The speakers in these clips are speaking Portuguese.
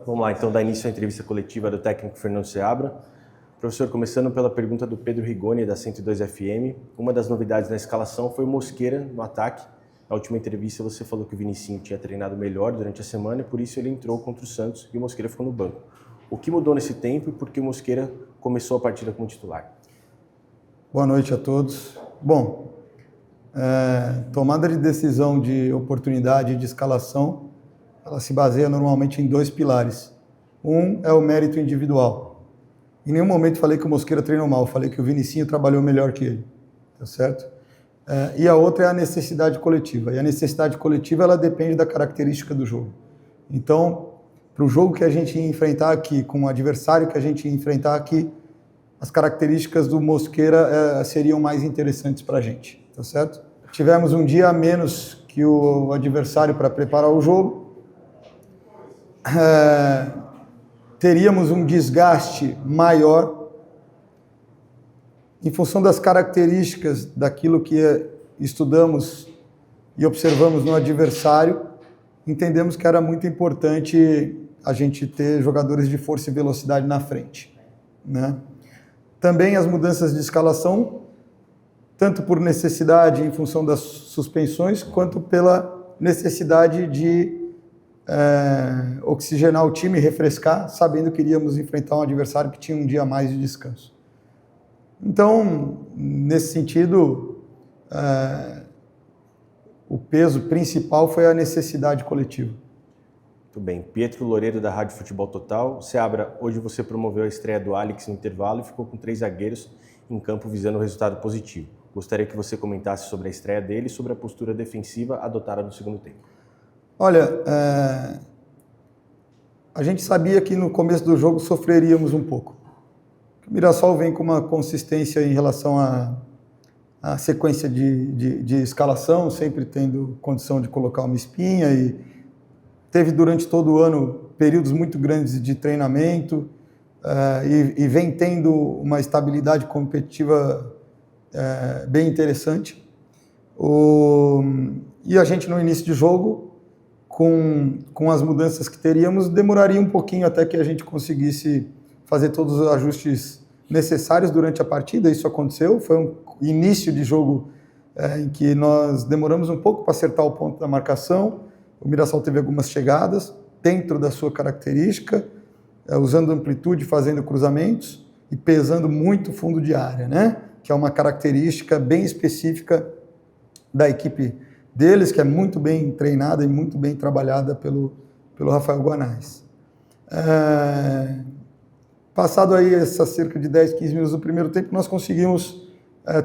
Vamos lá, então, dar início à entrevista coletiva do técnico Fernando Seabra. Professor, começando pela pergunta do Pedro Rigoni, da 102 FM. Uma das novidades na escalação foi o Mosquera no ataque. Na última entrevista você falou que o Vinicinho tinha treinado melhor durante a semana e por isso ele entrou contra o Santos e o Mosquera ficou no banco. O que mudou nesse tempo e por que o Mosquera começou a partida como titular? Boa noite a todos. Bom, tomada de decisão de oportunidade de escalação, ela se baseia normalmente em dois pilares. Um é o mérito individual. Em nenhum momento falei que o Mosquera treinou mal, falei que o Vinicinho trabalhou melhor que ele, tá certo? E a outra é a necessidade coletiva. E a necessidade coletiva, ela depende da característica do jogo. Então, para o jogo que a gente ia enfrentar aqui, com o adversário que a gente ia enfrentar aqui, as características do Mosquera seriam mais interessantes para a gente, tá certo? Tivemos um dia a menos que o adversário para preparar o jogo. Teríamos um desgaste maior em função das características daquilo que estudamos e observamos no adversário. Entendemos que era muito importante a gente ter jogadores de força e velocidade na frente, né? Também as mudanças de escalação, tanto por necessidade em função das suspensões, quanto pela necessidade de oxigenar o time, refrescar, sabendo que iríamos enfrentar um adversário que tinha um dia a mais de descanso. Então, nesse sentido, o peso principal foi a necessidade coletiva. Muito bem. Pietro Loureiro, da Rádio Futebol Total. Seabra, hoje você promoveu a estreia do Alex no intervalo e ficou com 3 zagueiros em campo visando o resultado positivo. Gostaria que você comentasse sobre a estreia dele e sobre a postura defensiva adotada no segundo tempo. Olha, a gente sabia que no começo do jogo sofreríamos um pouco. O Mirassol vem com uma consistência em relação à sequência de escalação, sempre tendo condição de colocar uma espinha, e teve durante todo o ano períodos muito grandes de treinamento, e vem tendo uma estabilidade competitiva bem interessante. E a gente no início de jogo, com as mudanças que teríamos, demoraria um pouquinho até que a gente conseguisse fazer todos os ajustes necessários durante a partida. Isso aconteceu, foi um início de jogo em que nós demoramos um pouco para acertar o ponto da marcação. O Mirassol teve algumas chegadas dentro da sua característica, usando amplitude, fazendo cruzamentos e pesando muito fundo de área, né? Que é uma característica bem específica da equipe deles, que é muito bem treinada e muito bem trabalhada pelo Rafael Guanais. Passado aí essas cerca de 10, 15 minutos do primeiro tempo, nós conseguimos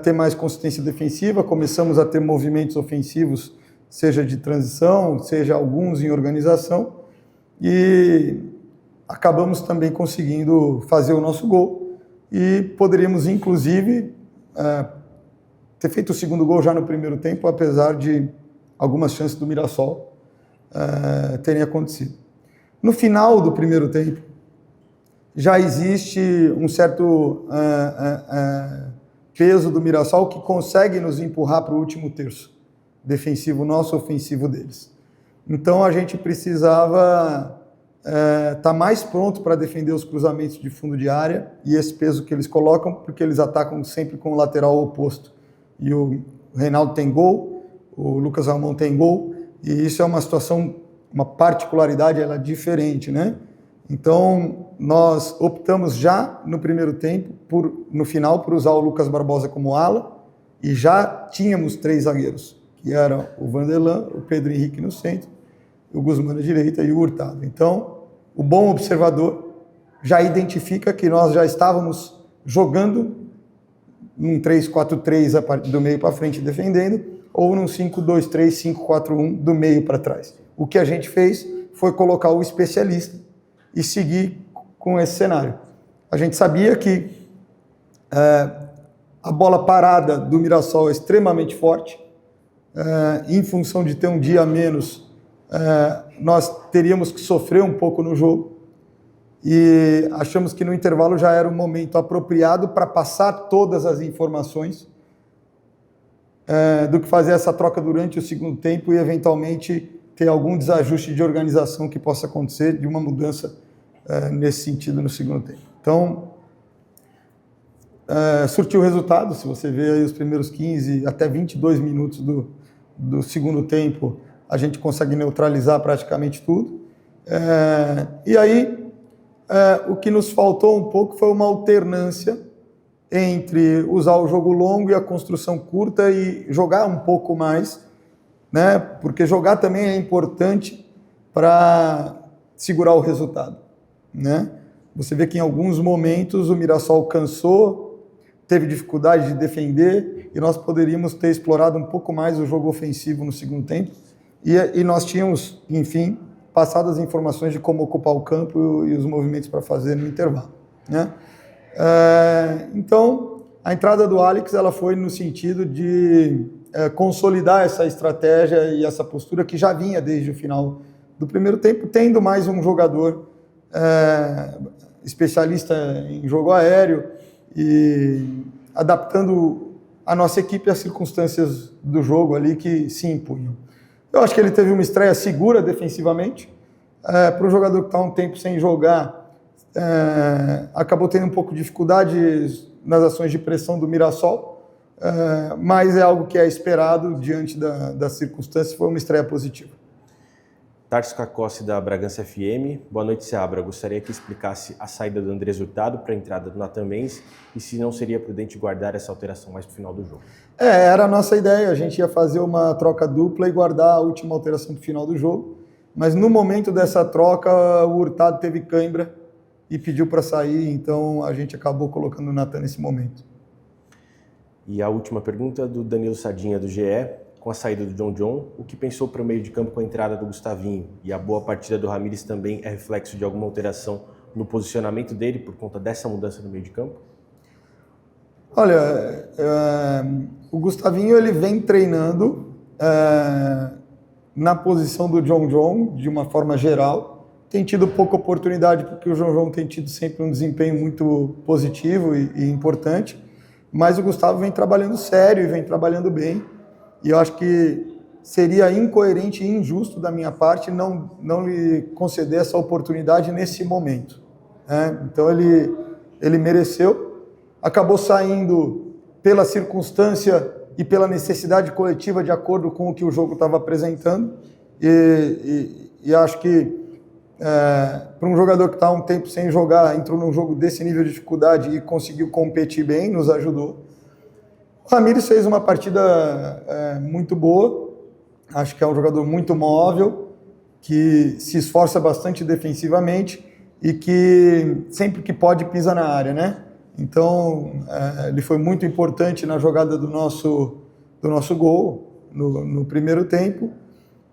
ter mais consistência defensiva, começamos a ter movimentos ofensivos, seja de transição, seja alguns em organização, e acabamos também conseguindo fazer o nosso gol, e poderíamos inclusive ter feito o segundo gol já no primeiro tempo, apesar de algumas chances do Mirassol terem acontecido. No final do primeiro tempo, já existe um certo peso do Mirassol que consegue nos empurrar para o último terço defensivo nosso, ofensivo deles. Então a gente precisava estar mais pronto para defender os cruzamentos de fundo de área e esse peso que eles colocam, porque eles atacam sempre com o lateral oposto. E o Reinaldo tem gol, o Lucas Ramon tem gol, e isso é uma situação, uma particularidade, ela é diferente, né? Então, nós optamos já no primeiro tempo, no final, por usar o Lucas Barbosa como ala, e já tínhamos 3 zagueiros, que eram o Vanderlan, o Pedro Henrique no centro, o Guzmán na direita e o Hurtado. Então, o bom observador já identifica que nós já estávamos jogando num 3-4-3 a partir do meio para frente defendendo, ou num 5-2-3, 5-4-1 do meio para trás. O que a gente fez foi colocar o especialista e seguir com esse cenário. A gente sabia que a bola parada do Mirassol é extremamente forte, em função de ter um dia a menos, nós teríamos que sofrer um pouco no jogo, e achamos que no intervalo já era o momento apropriado para passar todas as informações do que fazer essa troca durante o segundo tempo e eventualmente ter algum desajuste de organização que possa acontecer, de uma mudança nesse sentido no segundo tempo. Então, surtiu resultado. Se você vê aí os primeiros 15 até 22 minutos do segundo tempo, a gente consegue neutralizar praticamente tudo. E aí, o que nos faltou um pouco foi uma alternância entre usar o jogo longo e a construção curta e jogar um pouco mais, né? Porque jogar também é importante para segurar o resultado, né? Você vê que em alguns momentos o Mirassol cansou, teve dificuldade de defender e nós poderíamos ter explorado um pouco mais o jogo ofensivo no segundo tempo e nós tínhamos, enfim, passado as informações de como ocupar o campo e os movimentos para fazer no intervalo, né? Então, a entrada do Alex ela foi no sentido de consolidar essa estratégia e essa postura que já vinha desde o final do primeiro tempo, tendo mais um jogador especialista em jogo aéreo e adaptando a nossa equipe às circunstâncias do jogo ali que se impunham. Eu acho que ele teve uma estreia segura defensivamente. Para um jogador que está um tempo sem jogar, acabou tendo um pouco de dificuldade nas ações de pressão do Mirassol, mas é algo que é esperado diante das circunstâncias. Foi uma estreia positiva. Tarso Cacossi, da Bragança FM. Boa noite, Seabra. Gostaria que explicasse a saída do Andrés Hurtado para a entrada do Nathan Mendes e se não seria prudente guardar essa alteração mais para o final do jogo. Era a nossa ideia. A gente ia fazer uma troca dupla e guardar a última alteração para o final do jogo. Mas no momento dessa troca, o Hurtado teve cãibra e pediu para sair, então a gente acabou colocando o Nathan nesse momento. E a última pergunta do Danilo Sardinha, do GE. Com a saída do John, o que pensou para o meio de campo com a entrada do Gustavinho? E a boa partida do Ramires também é reflexo de alguma alteração no posicionamento dele por conta dessa mudança no meio de campo? Olha, o Gustavinho ele vem treinando na posição do John de uma forma geral. Tem tido pouca oportunidade porque o John tem tido sempre um desempenho muito positivo e importante, mas o Gustavo vem trabalhando sério e vem trabalhando bem. E eu acho que seria incoerente e injusto da minha parte não lhe conceder essa oportunidade nesse momento, né? Então ele mereceu, acabou saindo pela circunstância e pela necessidade coletiva de acordo com o que o jogo estava apresentando e acho que para um jogador que está há um tempo sem jogar, entrou num jogo desse nível de dificuldade e conseguiu competir bem, nos ajudou. O Ramires fez uma partida muito boa, acho que é um jogador muito móvel, que se esforça bastante defensivamente e que sempre que pode pisa na área, né? Então, ele foi muito importante na jogada do nosso gol no primeiro tempo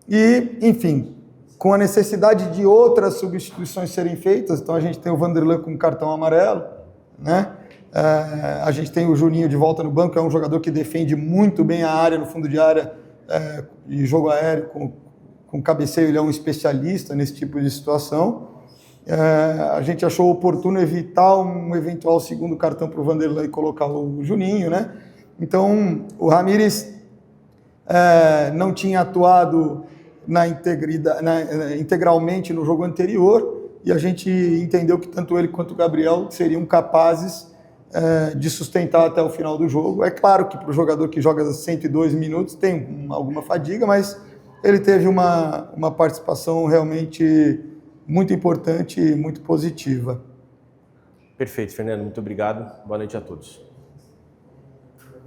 e, enfim, com a necessidade de outras substituições serem feitas, então a gente tem o Vanderlan com cartão amarelo, né? A gente tem o Juninho de volta no banco, é um jogador que defende muito bem a área, no fundo de área, e jogo aéreo com cabeceio, ele é um especialista nesse tipo de situação. A gente achou oportuno evitar um eventual segundo cartão para o Vanderlan e colocar o Juninho, né? Então, o Ramires não tinha atuado integralmente no jogo anterior e a gente entendeu que tanto ele quanto o Gabriel seriam capazes de sustentar até o final do jogo. É claro que para o jogador que joga 102 minutos tem alguma fadiga, mas ele teve uma participação realmente muito importante e muito positiva. Perfeito, Fernando. Muito obrigado. Boa noite a todos.